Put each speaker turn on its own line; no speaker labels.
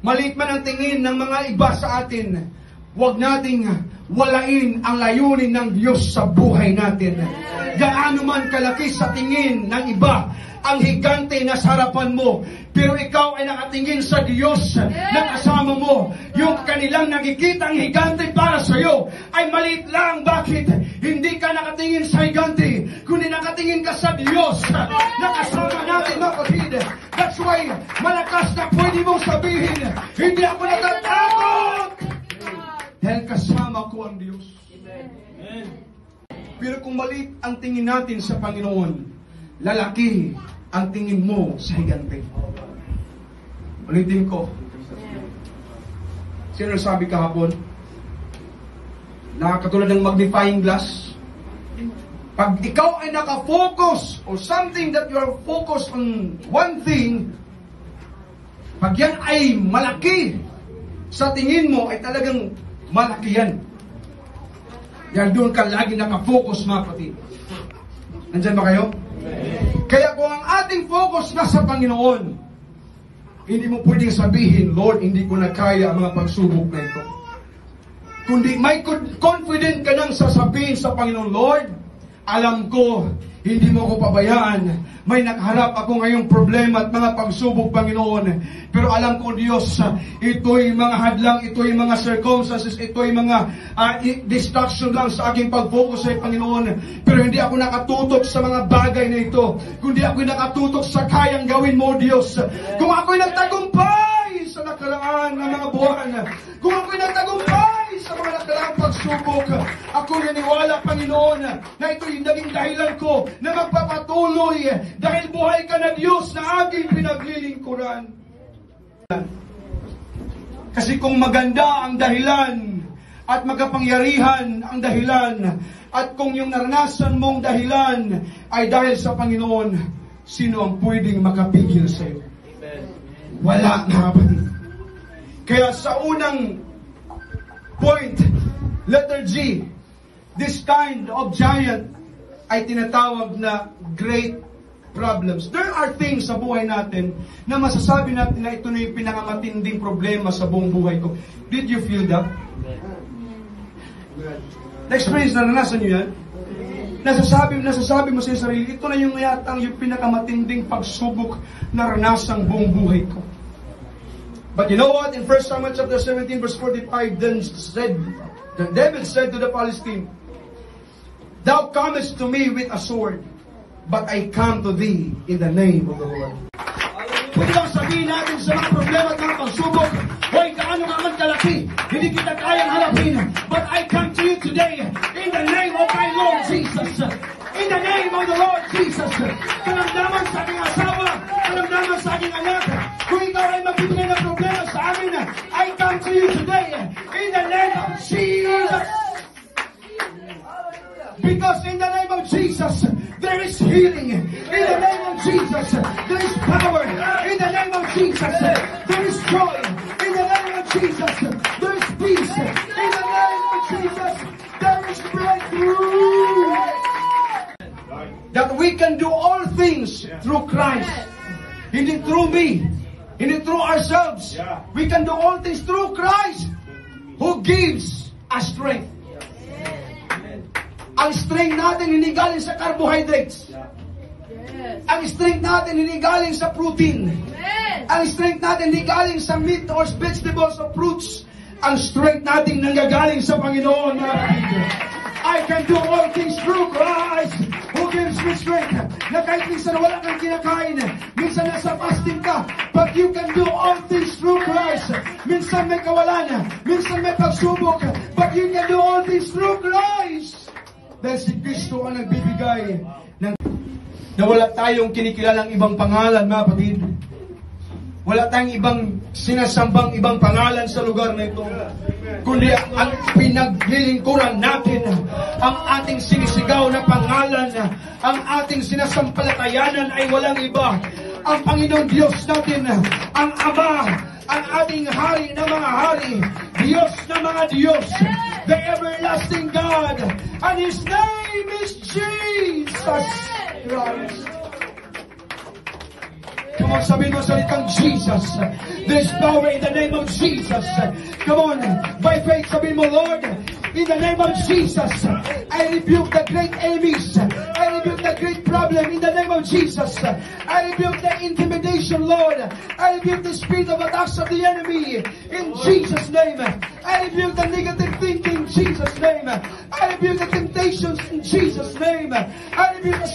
Maliit man ang tingin ng mga iba sa atin, huwag nating walain ang layunin ng Diyos sa buhay natin. Gaano man kalaki sa tingin ng iba ang higante na sa harapan mo, pero ikaw ay nakatingin sa Diyos na kasama mo. Yung kanilang nakikitang higante para sa iyo ay maliit lang. Bakit? Hindi ka nakatingin sa higante, kundi nakatingin ka sa Diyos na kasama natin, mga kapatid. That's why malakas na pwede mong sabihin, hindi ako natatakot dahil kasama ko ang Diyos. Amen. Pero kung maliit ang tingin natin sa Panginoon, lalaki ang tingin mo sa higante. Ulitin ko. Sino sabi kahapon? Nakakatulad ng magnifying glass. Pag ikaw ay nakafocus or something that you are focused on one thing, pag yan ay malaki sa tingin mo, ay talagang malaki yan. Yan doon ka lagi nakafocus, mga kapatid. Nandyan ba kayo? Kaya kung ang ating focus nasa Panginoon, hindi mo pwedeng sabihin, Lord, hindi ko na kaya ang mga pagsubok na ito. Kundi may confident ka nang sasabihin sa Panginoon, Lord, alam ko, hindi mo ko pabayaan. May nakaharap ako ngayong problema at mga pagsubok, Panginoon. Pero alam ko, Diyos, ito'y mga hadlang, ito'y mga circumstances, ito'y mga distraction lang sa aking pag-focus sa Panginoon. Pero hindi ako nakatutok sa mga bagay na ito. Kundi ako'y nakatutok sa kayang gawin mo, Diyos. Kung ako'y nagtagumpay sa nakaraan ng mga buwan, kung ako'y nagtagumpay sa mga nakaraang pagsubok, ako naniwala, Panginoon, na ito'y naging dahilan ko na magpapatuloy dahil buhay ka na Diyos na aking pinaglilingkuran. Kasi kung maganda ang dahilan at magapangyarihan ang dahilan at kung yung naranasan mong dahilan ay dahil sa Panginoon, sino ang pwedeng makapigil sa iyo? Wala, mga kapatid. Kaya sa unang point, letter G, this kind of giant ay tinatawag na great problems. There are things sa buhay natin na masasabi natin na ito na yung pinakamatinding problema sa buong buhay ko. Did you feel that? Na-experience, naranasan nyo yan? Nasasabi mo sa sarili, ito na yung yatang yung pinakamatinding pagsubok na ranasang buong buhay ko. But you know what? In 1 Samuel chapter 17 verse 45, then David said to the Philistine, Thou comest to me with a sword, but I come to thee in the name of the Lord. Pwede lang sabihin natin sa mga problema at mga pagsubok, hoy, kaano ka man kalaki, hindi kita kayang harapin, but I come to you today in the name of my Lord Jesus. In the name of the Lord Jesus. Kalamdaman sa aking asawa, kalamdaman sa aking anak, kung ikaw ay magbibigay ng problema sa amin, I come to you today in the name of Jesus. Because in the name of Jesus, there is healing. In the name of Jesus, there is power. In the name of Jesus, there is joy. In the name of Jesus, there is peace. In the name of Jesus, there is breakthrough. That we can do all things through Christ. Hindi through me. Hindi through ourselves. We can do all things through Christ who gives us strength. Ang strength natin hindi galing sa carbohydrates. Ang strength natin hindi galing sa protein. Ang strength natin hindi galing sa meat or vegetables or fruits. Ang strength natin nanggagaling sa Panginoon. I can do all things through Christ who gives me strength. Na kahit minsan wala kang kinakain, minsan nasa fasting ka, but you can do all things through Christ. Minsan may kawalan, minsan may pagsubok, but you can do all things through Christ. Dahil si Kristo ang nagbibigay ng... Na wala tayong kinikilalang ibang pangalan, mga kapatid. Wala tayong ibang sinasambang ibang pangalan sa lugar na ito. Kundi ang pinaglilingkuran natin, ang ating sinisigaw na pangalan, ang ating sinasampalatayanan ay walang iba. Ang Panginoon Diyos natin, ang Ama, ang ating Hari ng mga hari, Diyos ng mga Diyos, the everlasting God, and His name is Jesus Christ. Come on, sabihin mo sa salitang Jesus. There's power in the name of Jesus. Come on, by faith, sabihin mo, Lord, in the name of Jesus, I rebuke the great enemies. I rebuke the great problem in the name of Jesus. I rebuke the intimidation, Lord. I rebuke the spirit of attacks of the enemy in Jesus' name. I rebuke the negative thinking in Jesus' name. I rebuke the temptations in Jesus' name. I rebuke the